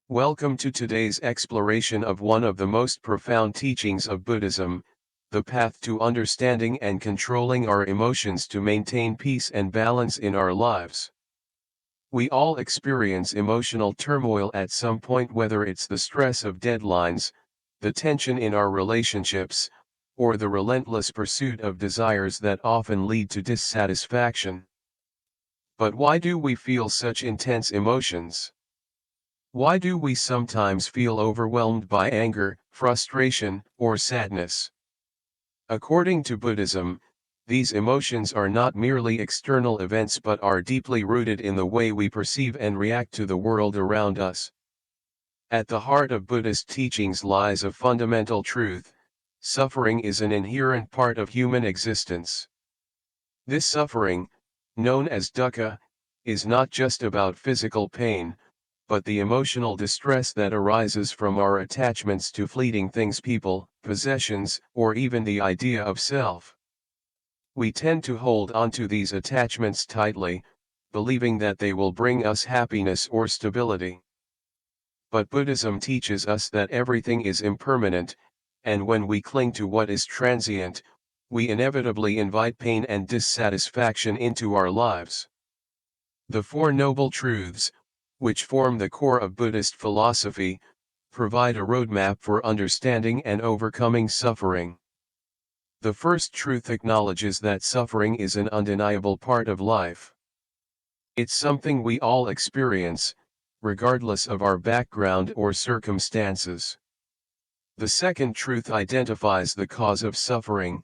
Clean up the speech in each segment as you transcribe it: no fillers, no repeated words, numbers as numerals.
Welcome to today's exploration of one of the most profound teachings of Buddhism, the path to understanding and controlling our emotions to maintain peace and balance in our lives. We all experience emotional turmoil at some point, whether it's the stress of deadlines, the tension in our relationships, or the relentless pursuit of desires that often lead to dissatisfaction. But why do we feel such intense emotions? Why do we sometimes feel overwhelmed by anger, frustration, or sadness? According to Buddhism, these emotions are not merely external events but are deeply rooted in the way we perceive and react to the world around us. At the heart of Buddhist teachings lies a fundamental truth: suffering is an inherent part of human existence. This suffering, known as dukkha, is not just about physical pain, but the emotional distress that arises from our attachments to fleeting things, people, possessions, or even the idea of self. We tend to hold onto these attachments tightly, believing that they will bring us happiness or stability. But Buddhism teaches us that everything is impermanent, and when we cling to what is transient, we inevitably invite pain and dissatisfaction into our lives. The Four Noble Truths, which form the core of Buddhist philosophy, provide a roadmap for understanding and overcoming suffering. The first truth acknowledges that suffering is an undeniable part of life. It's something we all experience, regardless of our background or circumstances. The second truth identifies the cause of suffering: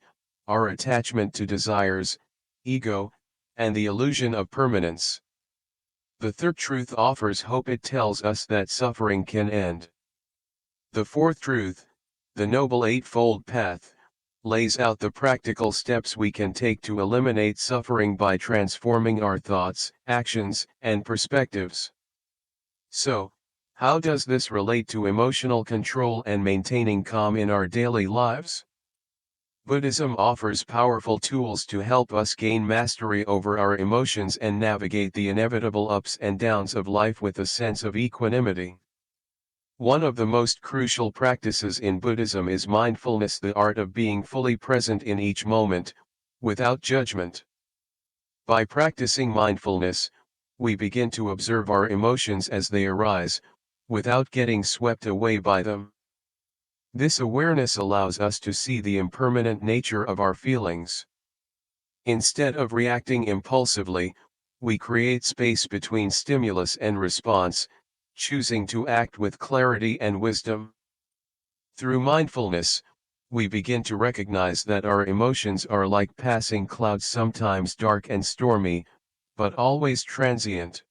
our attachment to desires, ego, and the illusion of permanence. The third truth offers hope. It tells us that suffering can end. The fourth truth, the Noble Eightfold Path, lays out the practical steps we can take to eliminate suffering by transforming our thoughts, actions, and perspectives. So, how does this relate to emotional control and maintaining calm in our daily lives? Buddhism offers powerful tools to help us gain mastery over our emotions and navigate the inevitable ups and downs of life with a sense of equanimity. One of the most crucial practices in Buddhism is mindfulness, the art of being fully present in each moment, without judgment. By practicing mindfulness, we begin to observe our emotions as they arise, without getting swept away by them. This awareness allows us to see the impermanent nature of our feelings. Instead of reacting impulsively, we create space between stimulus and response, choosing to act with clarity and wisdom. Through mindfulness, we begin to recognize that our emotions are like passing clouds, sometimes dark and stormy, but always transient.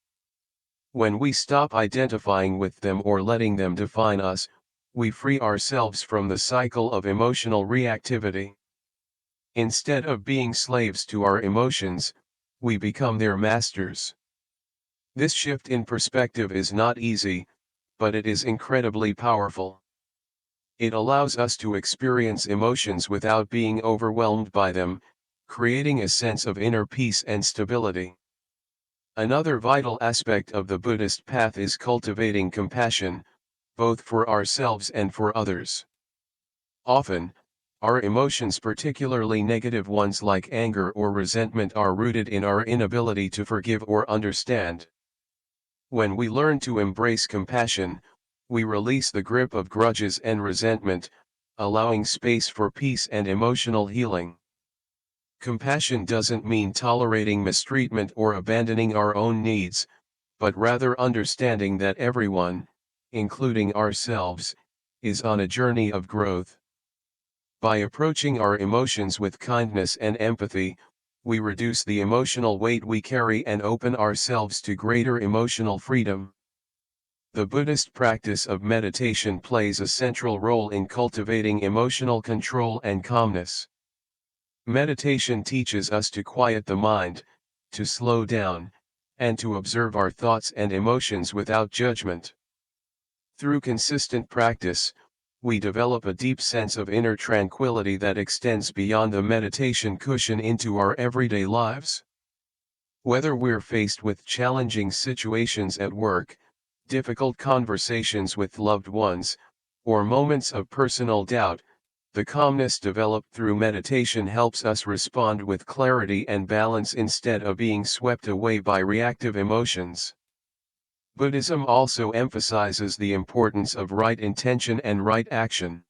When we stop identifying with them or letting them define us, we free ourselves from the cycle of emotional reactivity. Instead of being slaves to our emotions, we become their masters. This shift in perspective is not easy, but it is incredibly powerful. It allows us to experience emotions without being overwhelmed by them, creating a sense of inner peace and stability. Another vital aspect of the Buddhist path is cultivating compassion, both for ourselves and for others. Often, our emotions, particularly negative ones like anger or resentment, are rooted in our inability to forgive or understand. When we learn to embrace compassion, we release the grip of grudges and resentment, allowing space for peace and emotional healing. Compassion doesn't mean tolerating mistreatment or abandoning our own needs, but rather understanding that everyone, including ourselves, is on a journey of growth. By approaching our emotions with kindness and empathy, we reduce the emotional weight we carry and open ourselves to greater emotional freedom. The Buddhist practice of meditation plays a central role in cultivating emotional control and calmness. Meditation teaches us to quiet the mind, to slow down, and to observe our thoughts and emotions without judgment. Through consistent practice, we develop a deep sense of inner tranquility that extends beyond the meditation cushion into our everyday lives. Whether we're faced with challenging situations at work, difficult conversations with loved ones, or moments of personal doubt, the calmness developed through meditation helps us respond with clarity and balance instead of being swept away by reactive emotions. Buddhism also emphasizes the importance of right intention and right action.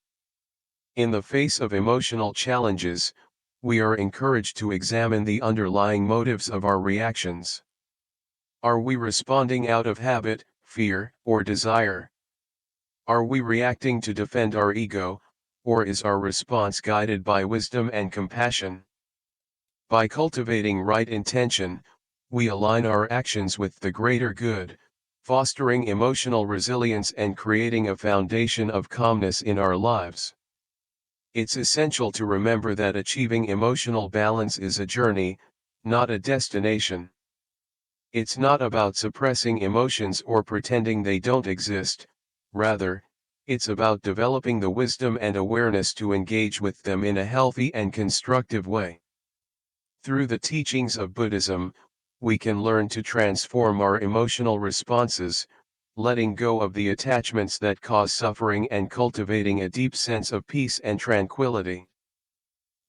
In the face of emotional challenges, we are encouraged to examine the underlying motives of our reactions. Are we responding out of habit, fear, or desire? Are we reacting to defend our ego, or is our response guided by wisdom and compassion? By cultivating right intention, we align our actions with the greater good, fostering emotional resilience and creating a foundation of calmness in our lives. It's essential to remember that achieving emotional balance is a journey, not a destination. It's not about suppressing emotions or pretending they don't exist, rather, it's about developing the wisdom and awareness to engage with them in a healthy and constructive way. Through the teachings of Buddhism, we can learn to transform our emotional responses, letting go of the attachments that cause suffering and cultivating a deep sense of peace and tranquility.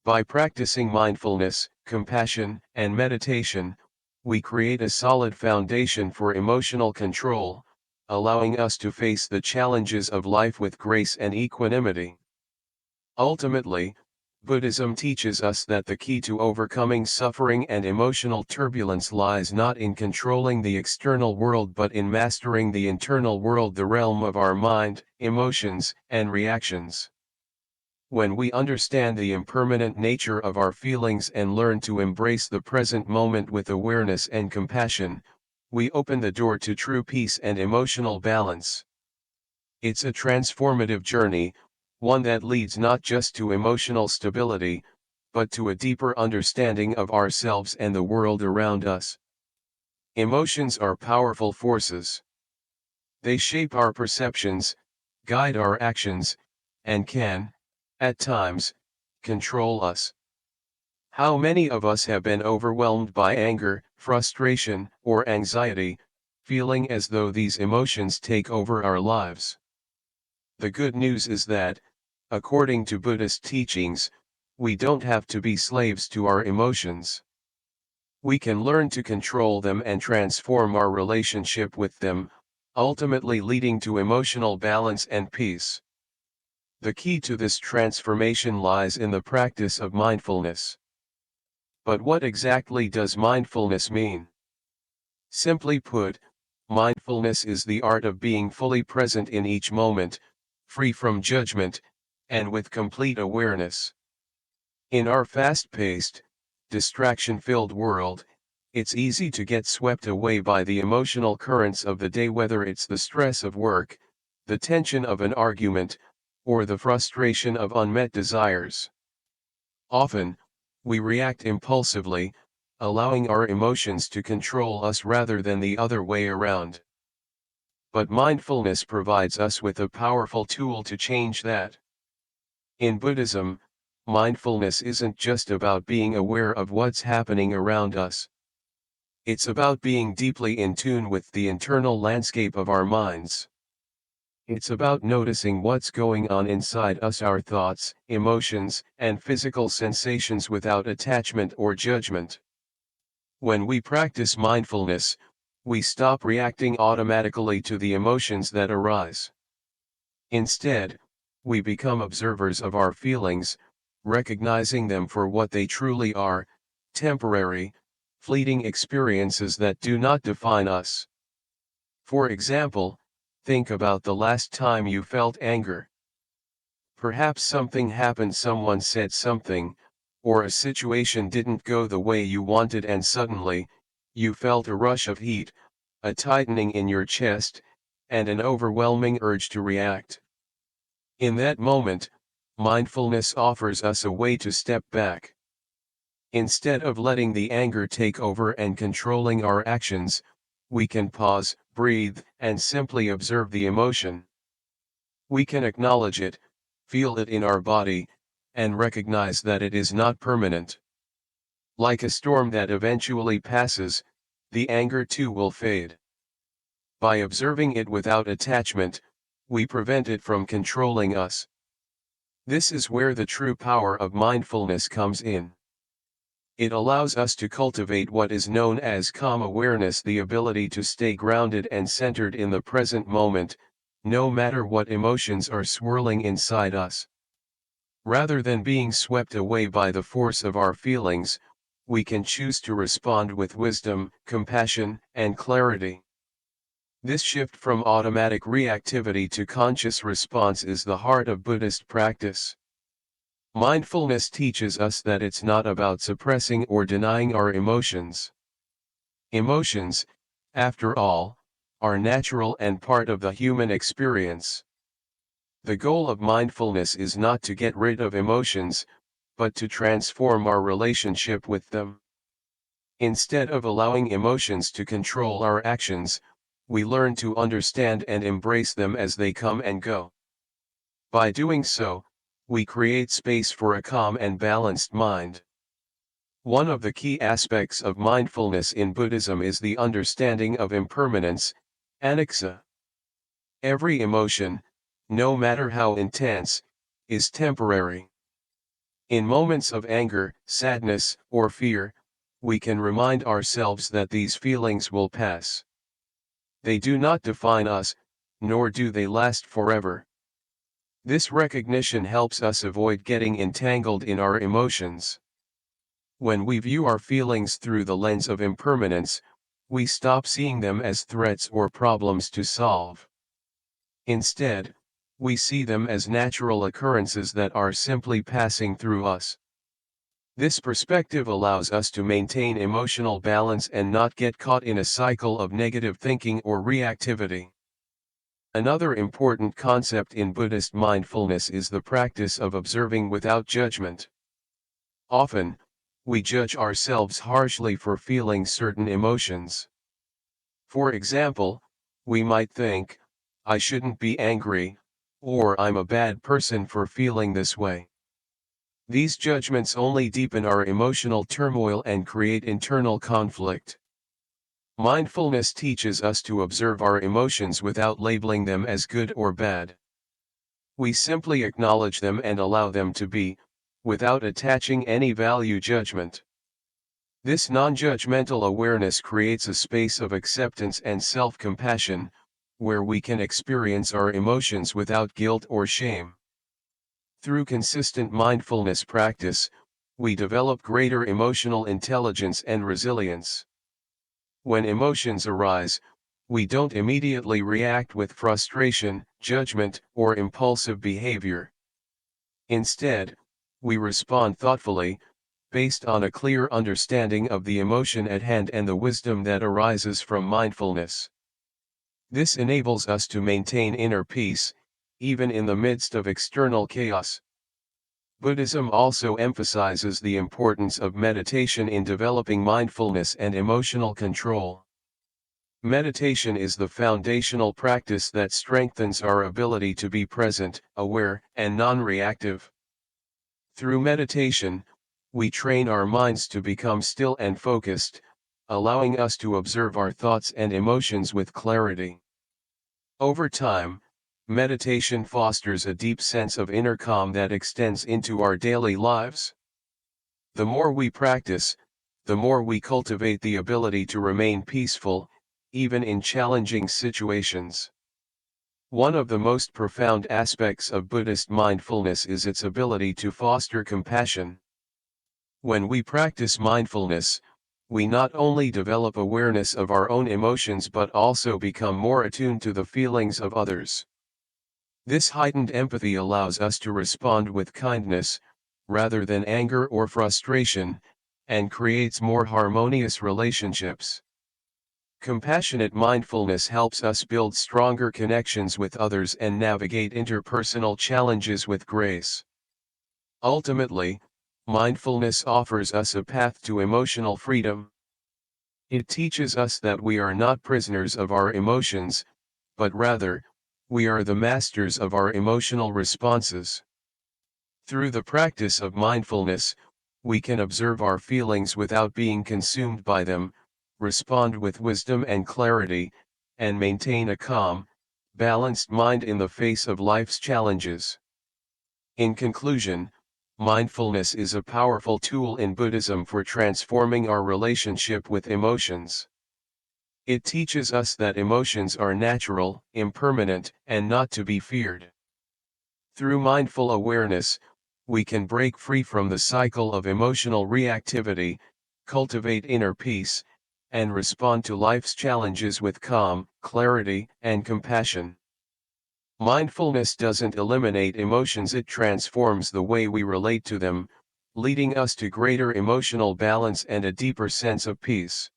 By practicing mindfulness, compassion, and meditation, we create a solid foundation for emotional control, allowing us to face the challenges of life with grace and equanimity. Ultimately, Buddhism teaches us that the key to overcoming suffering and emotional turbulence lies not in controlling the external world but in mastering the internal world, the realm of our mind, emotions, and reactions. When we understand the impermanent nature of our feelings and learn to embrace the present moment with awareness and compassion, we open the door to true peace and emotional balance. It's a transformative journey, one that leads not just to emotional stability, but to a deeper understanding of ourselves and the world around us. Emotions are powerful forces. They shape our perceptions, guide our actions, and can, at times, control us. How many of us have been overwhelmed by anger, frustration, or anxiety, feeling as though these emotions take over our lives? The good news is that, according to Buddhist teachings, we don't have to be slaves to our emotions. We can learn to control them and transform our relationship with them, ultimately leading to emotional balance and peace. The key to this transformation lies in the practice of mindfulness. But what exactly does mindfulness mean? Simply put, mindfulness is the art of being fully present in each moment, free from judgment, and with complete awareness. In our fast-paced, distraction-filled world, it's easy to get swept away by the emotional currents of the day, whether it's the stress of work, the tension of an argument, or the frustration of unmet desires. Often, we react impulsively, allowing our emotions to control us rather than the other way around. But mindfulness provides us with a powerful tool to change that. In Buddhism, mindfulness isn't just about being aware of what's happening around us. It's about being deeply in tune with the internal landscape of our minds. It's about noticing what's going on inside us, our thoughts, emotions, and physical sensations without attachment or judgment. When we practice mindfulness, we stop reacting automatically to the emotions that arise. Instead, we become observers of our feelings, recognizing them for what they truly are: temporary, fleeting experiences that do not define us. For example, think about the last time you felt anger. Perhaps something happened, someone said something, or a situation didn't go the way you wanted, and suddenly, you felt a rush of heat, a tightening in your chest, and an overwhelming urge to react. In that moment, mindfulness offers us a way to step back. Instead of letting the anger take over and controlling our actions, we can pause, breathe, and simply observe the emotion. We can acknowledge it, feel it in our body, and recognize that it is not permanent. Like a storm that eventually passes, the anger too will fade. By observing it without attachment, we prevent it from controlling us. This is where the true power of mindfulness comes in. It allows us to cultivate what is known as calm awareness, the ability to stay grounded and centered in the present moment, no matter what emotions are swirling inside us. Rather than being swept away by the force of our feelings, we can choose to respond with wisdom, compassion, and clarity. This shift from automatic reactivity to conscious response is the heart of Buddhist practice. Mindfulness teaches us that it's not about suppressing or denying our emotions. Emotions, after all, are natural and part of the human experience. The goal of mindfulness is not to get rid of emotions, but to transform our relationship with them. Instead of allowing emotions to control our actions, we learn to understand and embrace them as they come and go. By doing so, we create space for a calm and balanced mind. One of the key aspects of mindfulness in Buddhism is the understanding of impermanence, anicca. Every emotion, no matter how intense, is temporary. In moments of anger, sadness, or fear, we can remind ourselves that these feelings will pass. They do not define us, nor do they last forever. This recognition helps us avoid getting entangled in our emotions. When we view our feelings through the lens of impermanence, we stop seeing them as threats or problems to solve. Instead, we see them as natural occurrences that are simply passing through us. This perspective allows us to maintain emotional balance and not get caught in a cycle of negative thinking or reactivity. Another important concept in Buddhist mindfulness is the practice of observing without judgment. Often, we judge ourselves harshly for feeling certain emotions. For example, we might think, "I shouldn't be angry," or "I'm a bad person for feeling this way." These judgments only deepen our emotional turmoil and create internal conflict. Mindfulness teaches us to observe our emotions without labeling them as good or bad. We simply acknowledge them and allow them to be, without attaching any value judgment. This non-judgmental awareness creates a space of acceptance and self-compassion, where we can experience our emotions without guilt or shame. Through consistent mindfulness practice, we develop greater emotional intelligence and resilience. When emotions arise, we don't immediately react with frustration, judgment, or impulsive behavior. Instead, we respond thoughtfully, based on a clear understanding of the emotion at hand and the wisdom that arises from mindfulness. This enables us to maintain inner peace, even in the midst of external chaos. Buddhism also emphasizes the importance of meditation in developing mindfulness and emotional control. Meditation is the foundational practice that strengthens our ability to be present, aware, and non-reactive. Through meditation, we train our minds to become still and focused, allowing us to observe our thoughts and emotions with clarity. Over time, meditation fosters a deep sense of inner calm that extends into our daily lives. The more we practice, the more we cultivate the ability to remain peaceful, even in challenging situations. One of the most profound aspects of Buddhist mindfulness is its ability to foster compassion. When we practice mindfulness, we not only develop awareness of our own emotions but also become more attuned to the feelings of others. This heightened empathy allows us to respond with kindness, rather than anger or frustration, and creates more harmonious relationships. Compassionate mindfulness helps us build stronger connections with others and navigate interpersonal challenges with grace. Ultimately, mindfulness offers us a path to emotional freedom. It teaches us that we are not prisoners of our emotions, but rather, we are the masters of our emotional responses. Through the practice of mindfulness, we can observe our feelings without being consumed by them, respond with wisdom and clarity, and maintain a calm, balanced mind in the face of life's challenges. In conclusion, mindfulness is a powerful tool in Buddhism for transforming our relationship with emotions. It teaches us that emotions are natural, impermanent, and not to be feared. Through mindful awareness, we can break free from the cycle of emotional reactivity, cultivate inner peace, and respond to life's challenges with calm, clarity, and compassion. Mindfulness doesn't eliminate emotions, it transforms the way we relate to them, leading us to greater emotional balance and a deeper sense of peace.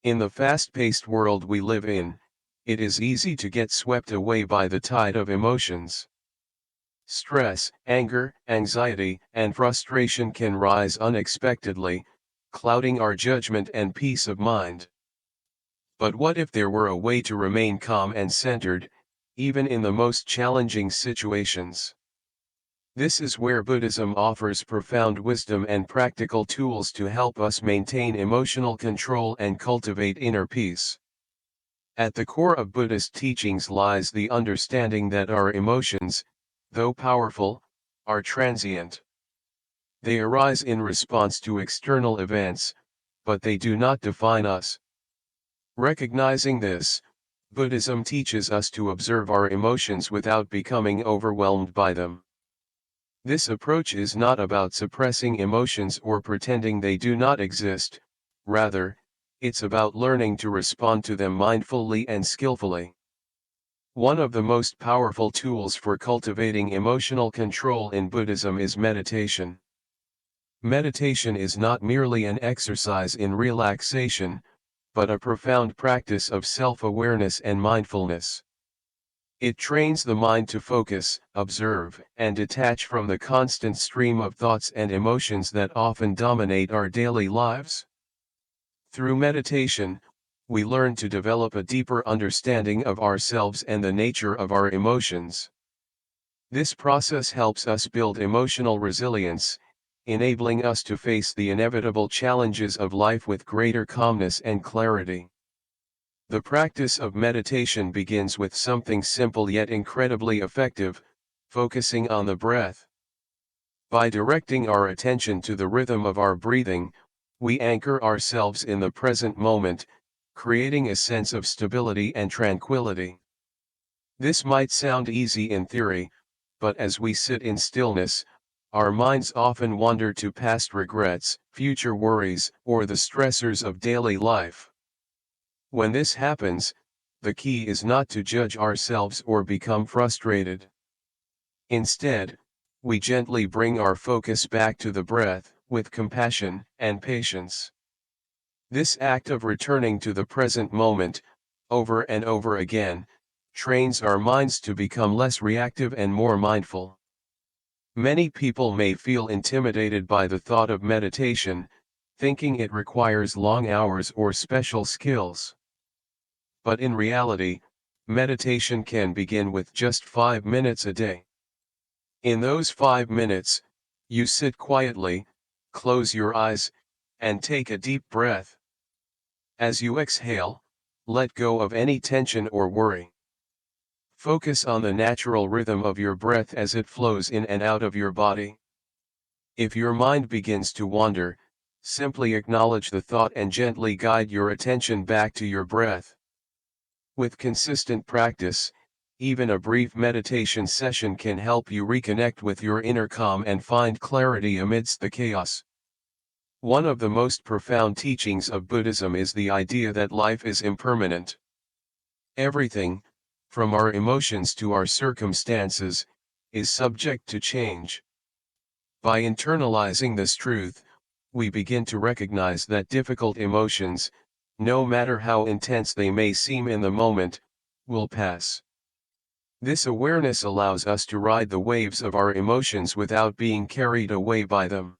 In the fast-paced world we live in, it is easy to get swept away by the tide of emotions. Stress, anger, anxiety, and frustration can rise unexpectedly, clouding our judgment and peace of mind. But what if there were a way to remain calm and centered, even in the most challenging situations? This is where Buddhism offers profound wisdom and practical tools to help us maintain emotional control and cultivate inner peace. At the core of Buddhist teachings lies the understanding that our emotions, though powerful, are transient. They arise in response to external events, but they do not define us. Recognizing this, Buddhism teaches us to observe our emotions without becoming overwhelmed by them. This approach is not about suppressing emotions or pretending they do not exist, rather, it's about learning to respond to them mindfully and skillfully. One of the most powerful tools for cultivating emotional control in Buddhism is meditation. Meditation is not merely an exercise in relaxation, but a profound practice of self-awareness and mindfulness. It trains the mind to focus, observe, and detach from the constant stream of thoughts and emotions that often dominate our daily lives. Through meditation, we learn to develop a deeper understanding of ourselves and the nature of our emotions. This process helps us build emotional resilience, enabling us to face the inevitable challenges of life with greater calmness and clarity. The practice of meditation begins with something simple yet incredibly effective: focusing on the breath. By directing our attention to the rhythm of our breathing, we anchor ourselves in the present moment, creating a sense of stability and tranquility. This might sound easy in theory, but as we sit in stillness, our minds often wander to past regrets, future worries, or the stressors of daily life. When this happens, the key is not to judge ourselves or become frustrated. Instead, we gently bring our focus back to the breath, with compassion and patience. This act of returning to the present moment, over and over again, trains our minds to become less reactive and more mindful. Many people may feel intimidated by the thought of meditation, thinking it requires long hours or special skills. But in reality, meditation can begin with just 5 minutes a day. In those 5 minutes, you sit quietly, close your eyes, and take a deep breath. As you exhale, let go of any tension or worry. Focus on the natural rhythm of your breath as it flows in and out of your body. If your mind begins to wander, simply acknowledge the thought and gently guide your attention back to your breath. With consistent practice, even a brief meditation session can help you reconnect with your inner calm and find clarity amidst the chaos. One of the most profound teachings of Buddhism is the idea that life is impermanent. Everything, from our emotions to our circumstances, is subject to change. By internalizing this truth, we begin to recognize that difficult emotions, no matter how intense they may seem in the moment, will pass. This awareness allows us to ride the waves of our emotions without being carried away by them.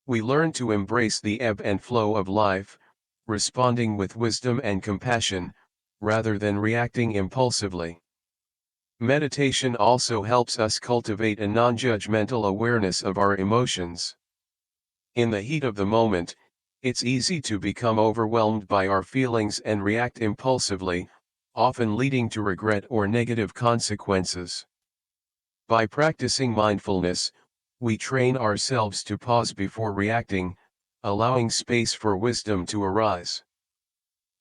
We learn to embrace the ebb and flow of life, responding with wisdom and compassion, rather than reacting impulsively. Meditation also helps us cultivate a non-judgmental awareness of our emotions. In the heat of the moment, It's easy to become overwhelmed by our feelings and react impulsively, often leading to regret or negative consequences. By practicing mindfulness, we train ourselves to pause before reacting, allowing space for wisdom to arise.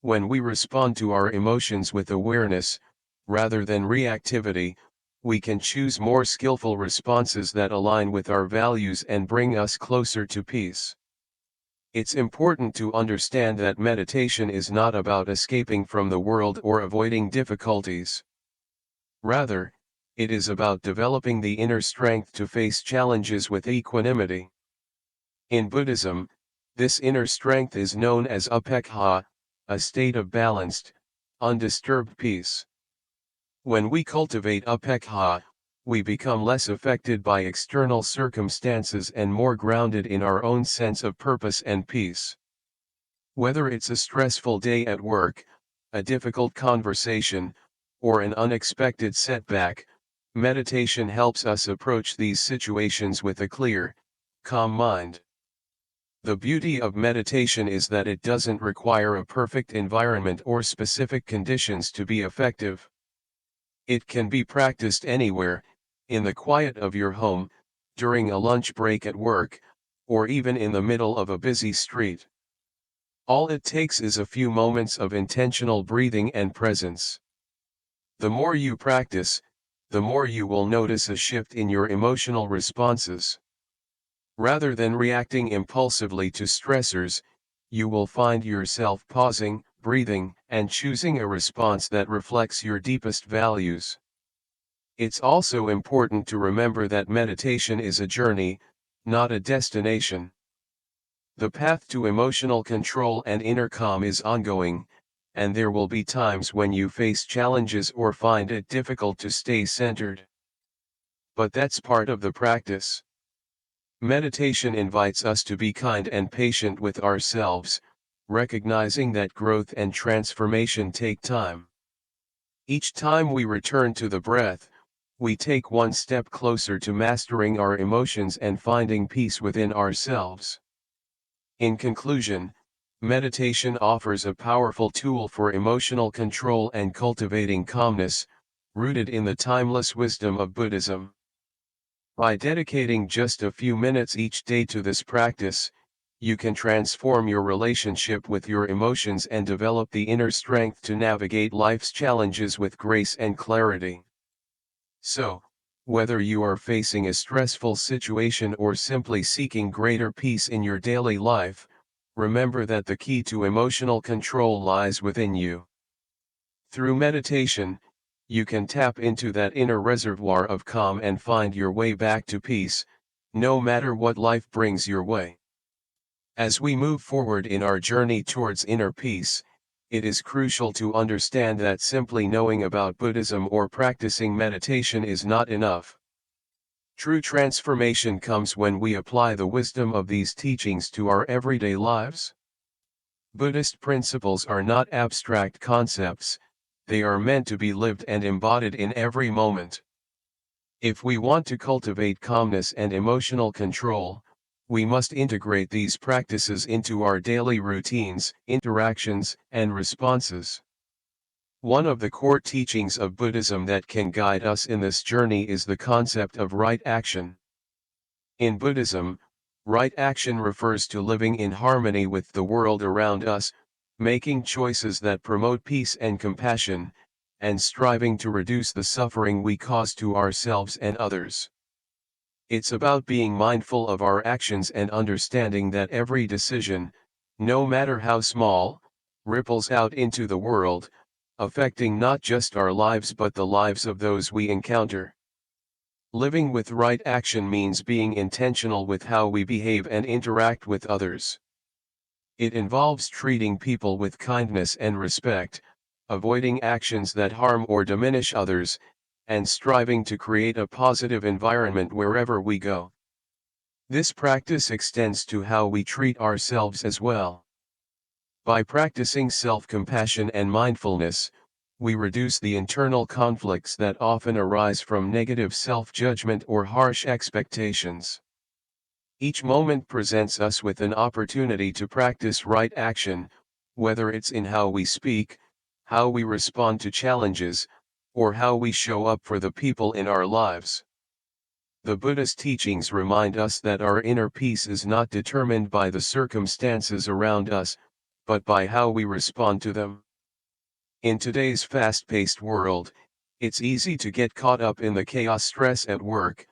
When we respond to our emotions with awareness, rather than reactivity, we can choose more skillful responses that align with our values and bring us closer to peace. It's important to understand that meditation is not about escaping from the world or avoiding difficulties. Rather, it is about developing the inner strength to face challenges with equanimity. In Buddhism, this inner strength is known as upekkha, a state of balanced, undisturbed peace. When we cultivate upekkha, we become less affected by external circumstances and more grounded in our own sense of purpose and peace. Whether it's a stressful day at work, a difficult conversation, or an unexpected setback, meditation helps us approach these situations with a clear, calm mind. The beauty of meditation is that it doesn't require a perfect environment or specific conditions to be effective. It can be practiced anywhere, in the quiet of your home, during a lunch break at work, or even in the middle of a busy street. All it takes is a few moments of intentional breathing and presence. The more you practice, the more you will notice a shift in your emotional responses. Rather than reacting impulsively to stressors, you will find yourself pausing, breathing, and choosing a response that reflects your deepest values. It's also important to remember that meditation is a journey, not a destination. The path to emotional control and inner calm is ongoing, and there will be times when you face challenges or find it difficult to stay centered. But that's part of the practice. Meditation invites us to be kind and patient with ourselves, recognizing that growth and transformation take time. Each time we return to the breath, we take one step closer to mastering our emotions and finding peace within ourselves. In conclusion, meditation offers a powerful tool for emotional control and cultivating calmness, rooted in the timeless wisdom of Buddhism. By dedicating just a few minutes each day to this practice, you can transform your relationship with your emotions and develop the inner strength to navigate life's challenges with grace and clarity. So, whether you are facing a stressful situation or simply seeking greater peace in your daily life, remember that the key to emotional control lies within you. Through meditation, you can tap into that inner reservoir of calm and find your way back to peace, no matter what life brings your way. As we move forward in our journey towards inner peace, it is crucial to understand that simply knowing about Buddhism or practicing meditation is not enough. True transformation comes when we apply the wisdom of these teachings to our everyday lives. Buddhist principles are not abstract concepts, they are meant to be lived and embodied in every moment. If we want to cultivate calmness and emotional control, we must integrate these practices into our daily routines, interactions, and responses. One of the core teachings of Buddhism that can guide us in this journey is the concept of right action. In Buddhism, right action refers to living in harmony with the world around us, making choices that promote peace and compassion, and striving to reduce the suffering we cause to ourselves and others. It's about being mindful of our actions and understanding that every decision, no matter how small, ripples out into the world, affecting not just our lives but the lives of those we encounter. Living with right action means being intentional with how we behave and interact with others. It involves treating people with kindness and respect, avoiding actions that harm or diminish others, and striving to create a positive environment wherever we go. This practice extends to how we treat ourselves as well. By practicing self-compassion and mindfulness, we reduce the internal conflicts that often arise from negative self-judgment or harsh expectations. Each moment presents us with an opportunity to practice right action, whether it's in how we speak, how we respond to challenges, or how we show up for the people in our lives. The Buddhist teachings remind us that our inner peace is not determined by the circumstances around us, but by how we respond to them. In today's fast-paced world, it's easy to get caught up in the chaos, stress at work,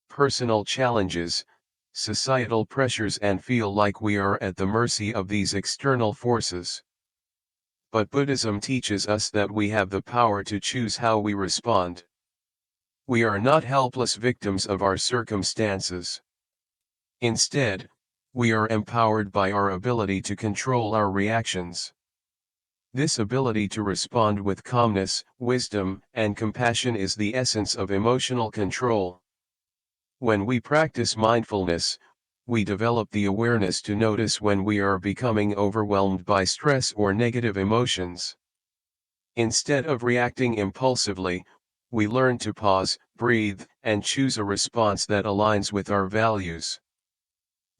personal challenges, societal pressures, and feel like we are at the mercy of these external forces. But Buddhism teaches us that we have the power to choose how we respond. We are not helpless victims of our circumstances. Instead, we are empowered by our ability to control our reactions. This ability to respond with calmness, wisdom, and compassion is the essence of emotional control. When we practice mindfulness, we develop the awareness to notice when we are becoming overwhelmed by stress or negative emotions. Instead of reacting impulsively, we learn to pause, breathe, and choose a response that aligns with our values.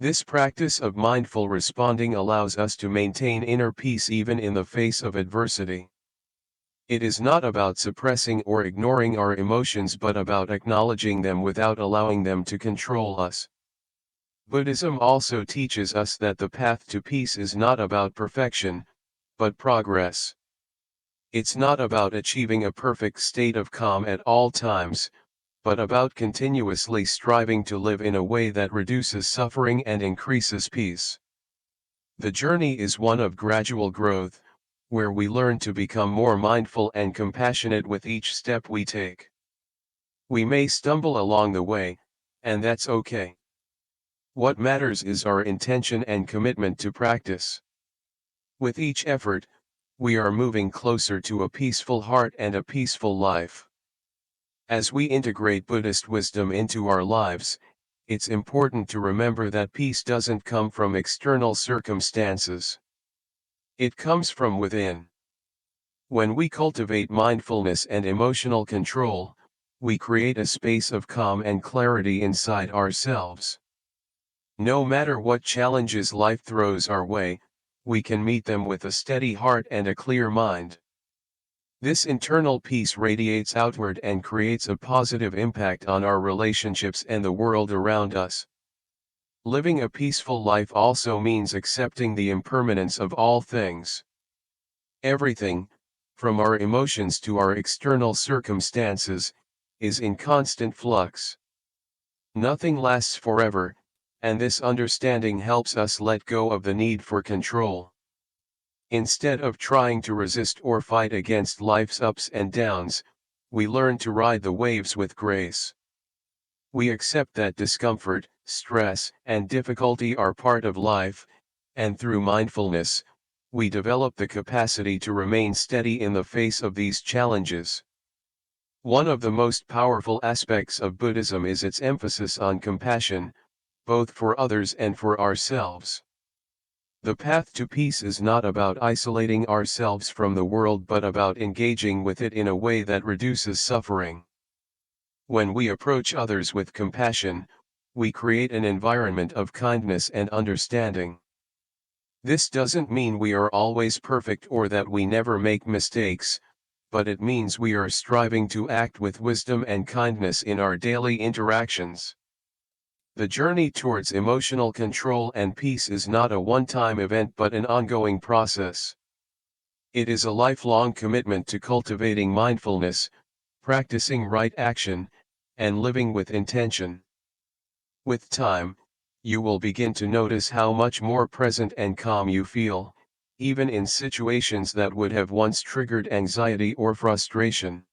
This practice of mindful responding allows us to maintain inner peace even in the face of adversity. It is not about suppressing or ignoring our emotions but about acknowledging them without allowing them to control us. Buddhism also teaches us that the path to peace is not about perfection, but progress. It's not about achieving a perfect state of calm at all times, but about continuously striving to live in a way that reduces suffering and increases peace. The journey is one of gradual growth, where we learn to become more mindful and compassionate with each step we take. We may stumble along the way, and that's okay. What matters is our intention and commitment to practice. With each effort, we are moving closer to a peaceful heart and a peaceful life. As we integrate Buddhist wisdom into our lives, it's important to remember that peace doesn't come from external circumstances. It comes from within. When we cultivate mindfulness and emotional control, we create a space of calm and clarity inside ourselves. No matter what challenges life throws our way, we can meet them with a steady heart and a clear mind. This internal peace radiates outward and creates a positive impact on our relationships and the world around us. Living a peaceful life also means accepting the impermanence of all things. Everything, from our emotions to our external circumstances, is in constant flux. Nothing lasts forever, and this understanding helps us let go of the need for control. Instead of trying to resist or fight against life's ups and downs, we learn to ride the waves with grace. We accept that discomfort, stress, and difficulty are part of life, and through mindfulness, we develop the capacity to remain steady in the face of these challenges. One of the most powerful aspects of Buddhism is its emphasis on compassion, both for others and for ourselves. The path to peace is not about isolating ourselves from the world but about engaging with it in a way that reduces suffering. When we approach others with compassion, we create an environment of kindness and understanding. This doesn't mean we are always perfect or that we never make mistakes, but it means we are striving to act with wisdom and kindness in our daily interactions. The journey towards emotional control and peace is not a one-time event but an ongoing process. It is a lifelong commitment to cultivating mindfulness, practicing right action, and living with intention. With time, you will begin to notice how much more present and calm you feel, even in situations that would have once triggered anxiety or frustration.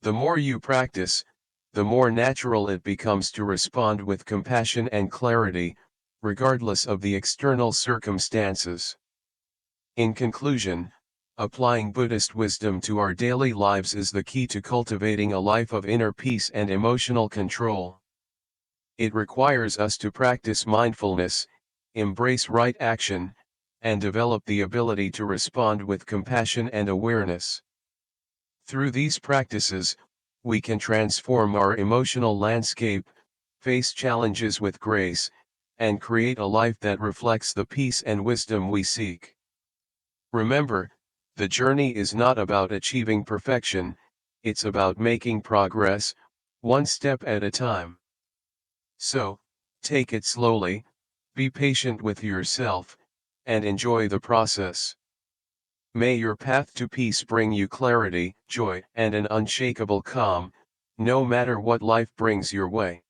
The more you practice, the more natural it becomes to respond with compassion and clarity, regardless of the external circumstances. In conclusion, applying Buddhist wisdom to our daily lives is the key to cultivating a life of inner peace and emotional control. It requires us to practice mindfulness, embrace right action, and develop the ability to respond with compassion and awareness. Through these practices, we can transform our emotional landscape, face challenges with grace, and create a life that reflects the peace and wisdom we seek. Remember, the journey is not about achieving perfection, it's about making progress, one step at a time. So, take it slowly, be patient with yourself, and enjoy the process. May your path to peace bring you clarity, joy, and an unshakable calm, no matter what life brings your way.